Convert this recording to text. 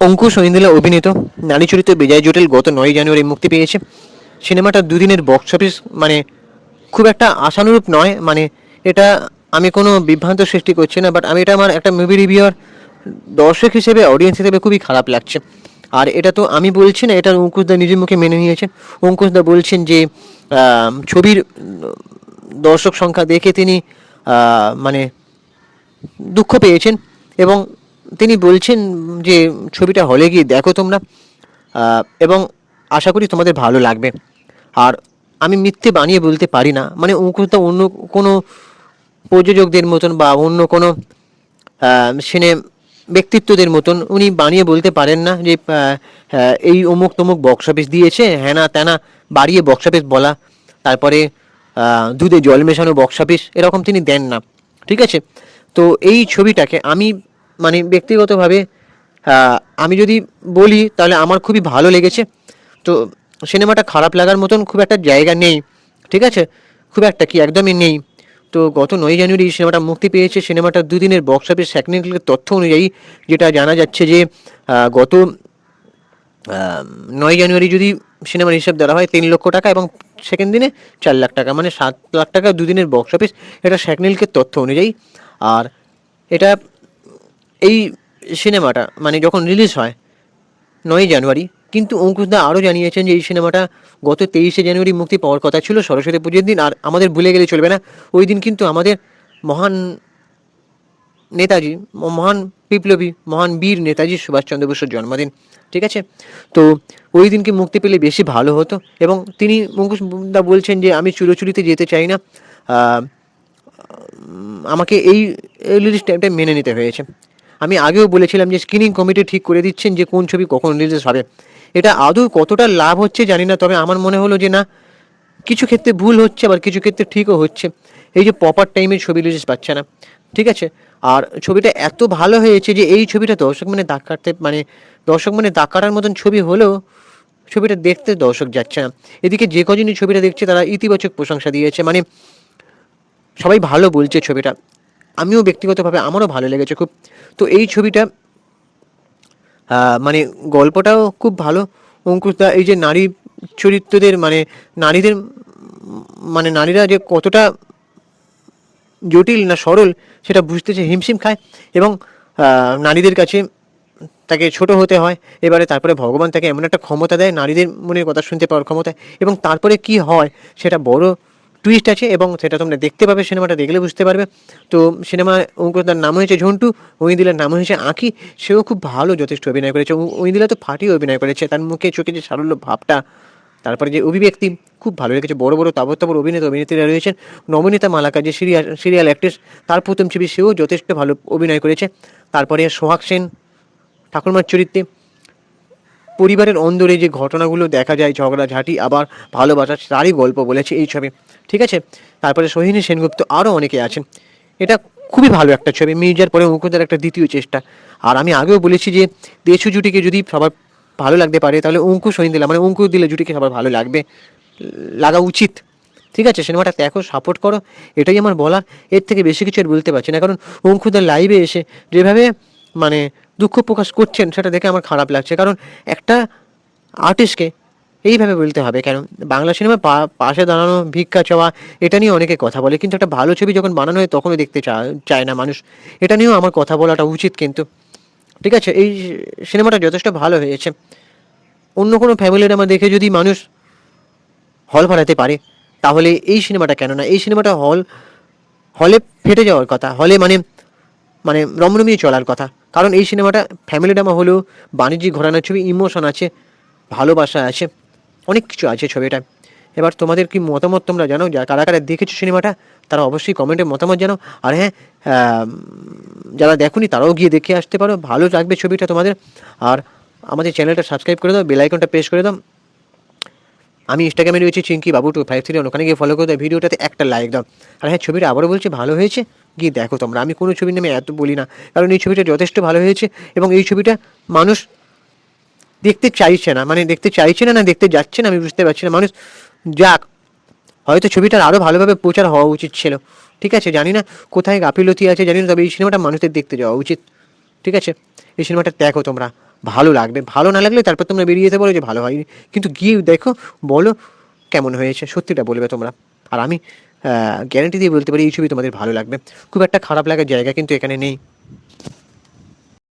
অঙ্কুশ ঐন্দ্রিলা অভিনীত নারী চরিত্র বিজয় জটিল গত 9 জানুয়ারি মুক্তি পেয়েছে। সিনেমাটা দুদিনের বক্স অফিস মানে খুব একটা আশানুরূপ নয়, মানে এটা আমি কোনো বিভ্রান্ত সৃষ্টি করছি না, বাট আমি এটা আমার একটা মুভি রিভিউয়ার দর্শক হিসেবে অডিয়েন্স হিসেবে খুবই খারাপ লাগছে। আর এটা তো আমি বলছি না, এটা অঙ্কুশদা নিজের মুখে মেনে নিয়েছেন। অঙ্কুশদা বলছেন যে ছবির দর্শক সংখ্যা দেখে তিনি মানে দুঃখ পেয়েছেন এবং তিনি বলছেন যে ছবিটা হলে গিয়ে দেখো তোমরা, এবং আশা করি তোমাদের ভালো লাগবে। আর আমি মিথ্যে বানিয়ে বলতে পারি না, মানে অঙ্কুশদা অন্য কোনো প্রযোজকদের মতন বা অন্য কোনো সিনে ব্যক্তিত্বদের মতন উনি বানিয়ে বলতে পারেন না যে এই অমুক তমুক বক্স অফিস দিয়েছে, হ্যানা ত্যানা বাড়িয়ে বক্স অফিস বলা, তারপরে দুধে জল মেশানো বক্স অফিস এরকম তিনি দেন না। ঠিক আছে, তো এই ছবিটাকে আমি মানে ব্যক্তিগতভাবে আমি যদি বলি তাহলে আমার খুবই ভালো লেগেছে। তো সিনেমাটা খারাপ লাগার মতন খুব একটা জায়গা নেই, ঠিক আছে, খুব একটা কি একদমই নেই। তো গত 9 জানুয়ারি সিনেমাটা মুক্তি পেয়েছে। সিনেমাটা দুদিনের বক্স অফিস টেকনিক্যাল তথ্য অনুযায়ী যেটা জানা যাচ্ছে যে গত 9 জানুয়ারি যদি সিনেমার হিসাব ধরা হয় 3 লক্ষ টাকা এবং সেকেন্ড দিনে 4 লাখ টাকা, মানে 7 লাখ টাকা দুদিনের বক্স অফিস, এটা টেকনিক্যাল তথ্য অনুযায়ী। আর এটা এই সিনেমাটা মানে যখন রিলিজ হয় 9 জানুয়ারি, কিন্তু অঙ্কুশদা আরও জানিয়েছেন যে এই সিনেমাটা গত 23 জানুয়ারি মুক্তি পাওয়ার কথা ছিল, সরস্বতী পুজোর দিন। আর আমাদের ভুলে গেলে চলবে না, ওই দিন কিন্তু আমাদের মহান নেতাজি, মহান বিপ্লবী, মহান বীর নেতাজি সুভাষচন্দ্র বসুর জন্মদিন। ঠিক আছে, তো ওই দিনকে মুক্তি পেলে বেশি ভালো হতো। এবং তিনি অঙ্কুশদা বলছেন যে আমি চুরোচুরিতে যেতে চাই না, আমাকে এই রিলিজ টাইমটা মেনে নিতে হয়েছে। আমি আগেও বলেছিলাম যে স্ক্রিনিং কমিটি ঠিক করে দিচ্ছেন যে কোন ছবি কখন রিলিজ হবে। এটা আদৌ কতটা লাভ হচ্ছে জানি না, তবে আমার মনে হলো যে না, কিছু ক্ষেত্রে ভুল হচ্ছে আবার কিছু ক্ষেত্রে ঠিকও হচ্ছে। এই যে প্রপার টাইমে ছবি রিলিজ পাচ্ছে না, ঠিক আছে। আর ছবিটা এত ভালো হয়েছে যে এই ছবিটা দর্শক মানে দাগ কাটতে, মানে দর্শক মানে দাগ কাটার মতন ছবি হলেও ছবিটা দেখতে দর্শক যাচ্ছে না। এদিকে যে কজনই ছবিটা দেখছে তারা ইতিবাচক প্রশংসা দিয়েছে, মানে সবাই ভালো বলছে ছবিটা। আমিও ব্যক্তিগতভাবে আমারও ভালো লেগেছে খুব। তো এই ছবিটা মানে গল্পটাও খুব ভালো। অঙ্কুশদা এই যে নারী চরিত্রদের মানে নারীদের মানে নারীরা যে কতটা জটিল না সরল সেটা বুঝতে সে হিমশিম খায়, এবং নারীদের কাছে তাকে ছোট হতে হয়। এবারে তারপরে ভগবান তাকে এমন একটা ক্ষমতা দেয়, নারীদের মনের কথা শুনতে পাওয়ার ক্ষমতা, এবং তারপরে কি হয় সেটা বড় টুইস্ট আছে, এবং সেটা তোমরা দেখতে পাবে, সিনেমাটা দেখলে বুঝতে পারবে। তো সিনেমায় অঙ্কুশদার নাম হয়েছে ঝন্টু, ঐন্দ্রিলার নাম হয়েছে আঁখি। সেও খুব ভালো যথেষ্ট অভিনয় করেছে। ঐন্দ্রিলা তো ফাটিয়ে অভিনয় করেছে, তার মুখে চোখে যে সারল্য ভাবটা, তারপরে যে অভিব্যক্তি, খুব ভালো লেগেছে। বড় বড় তাবড় তাবড় অভিনেতা অভিনেত্রীরা রয়েছেন। নবনীতা মালাকা যে সিরিয়াল অ্যাক্ট্রেস, তার প্রথম ছবি, সেও যথেষ্ট ভালো অভিনয় করেছে। তারপরে সোহাগ সেন ঠাকুরমার চরিত্রে, পরিবারের অন্দরে যে ঘটনাগুলো দেখা যায়, ঝগড়াঝাঁটি আবার ভালোবাসা, তারই গল্প বলেছে এই ছবি। ঠিক আছে, তারপরে সোহিনী সেনগুপ্ত, আরও অনেকে আছেন। এটা খুবই ভালো একটা ছবি, মির্জার পরে অঙ্কুশদার একটা দ্বিতীয় চেষ্টা। আর আমি আগেও বলেছি যে দেশু জুটিকে যদি সবার ভালো লাগতে পারে তাহলে অঙ্কুশ ঐন্দ্রিলা মানে অঙ্কুশ দিলে জুটিকে সবার ভালো লাগবে, লাগা উচিত। ঠিক আছে, সিনেমাটা দেখো, সাপোর্ট করো, এটাই আমার বলার। এর থেকে বেশি কিছু আর বলতে পারছি না, কারণ অঙ্কুশদার লাইভে এসে যেভাবে মানে দুঃখ প্রকাশ করছেন সেটা দেখে আমার খারাপ লাগছে। কারণ একটা আর্টিস্টকে এইভাবে বলতে হবে কেন? বাংলা সিনেমা পাশে দাঁড়ানো, ভিক্ষা চাওয়া, এটা নিয়ে অনেকে কথা বলে, কিন্তু একটা ভালো ছবি যখন বানানো হয় তখনও দেখতে চায় না মানুষ। এটা নিয়েও আমার কথা বলাটা উচিত কিন্তু। ঠিক আছে, এই সিনেমাটা যথেষ্ট ভালো হয়েছে। অন্য কোনো ফ্যামিলি ড্রামা দেখে যদি মানুষ হল ভাড়াতে পারে, তাহলে এই সিনেমাটা কেন না? এই সিনেমাটা হলে ফেটে যাওয়ার কথা, হলে মানে মানে রমরমিয়ে চলার কথা। কারণ এই সিনেমাটা ফ্যামিলি ড্রামা হলেও বাণিজ্যিক ঘরানার ছবি, ইমোশন আছে, ভালোবাসা আছে, অনেক কিছু আছে ছবিটা। এবার তোমাদের কি মতামত তোমরা জানো, যা কারা কারা দেখেছো সিনেমাটা তারা অবশ্যই কমেন্টে মতামত জানাও। আর হ্যাঁ, যারা দেখোনি তারাও গিয়ে দেখে আসতে পারো, ভালো লাগবে ছবিটা তোমাদের। আর আমাদের চ্যানেলটা সাবস্ক্রাইব করে দাও, বেল আইকনটা প্রেস করে দাও। আমি ইনস্টাগ্রামে রয়েছি চিঙ্কি বাবু 253, ওখানে গিয়ে ফলো করে দাও, ভিডিওটাতে একটা লাইক দাও। আর হ্যাঁ, ছবিটা আবারও বলছি ভালো হয়েছে, গিয়ে দেখো তোমরা। আমি কোনো ছবির নামে এত বলি না, কারণ এই ছবিটা যথেষ্ট ভালো হয়েছে, এবং এই ছবিটা মানুষ দেখতে চাইছে না, মানে দেখতে চাইছে না, না দেখতে যাচ্ছে না, আমি বুঝতে পারছি না। মানুষ যাক, হয়তো ছবিটার আরও ভালোভাবে প্রচার হওয়া উচিত ছিল। ঠিক আছে, জানি না কোথায় গাফিলতি আছে জানি না, তবে এই সিনেমাটা মানুষদের দেখতে যাওয়া উচিত। ঠিক আছে, এই সিনেমাটা দেখো তোমরা, ভালো লাগবে, ভালো না লাগলে তারপর তোমরা বেরিয়ে যেতে বলো যে ভালো হয়নি, কিন্তু গিয়ে দেখো, বলো কেমন হয়েছে, সত্যিটা বলবে তোমরা। আর আমি গ্যারান্টি দিয়ে বলতে পারি এই ছবি তোমাদের ভালো লাগবে, খুব একটা খারাপ লাগার জায়গা কিন্তু এখানে নেই।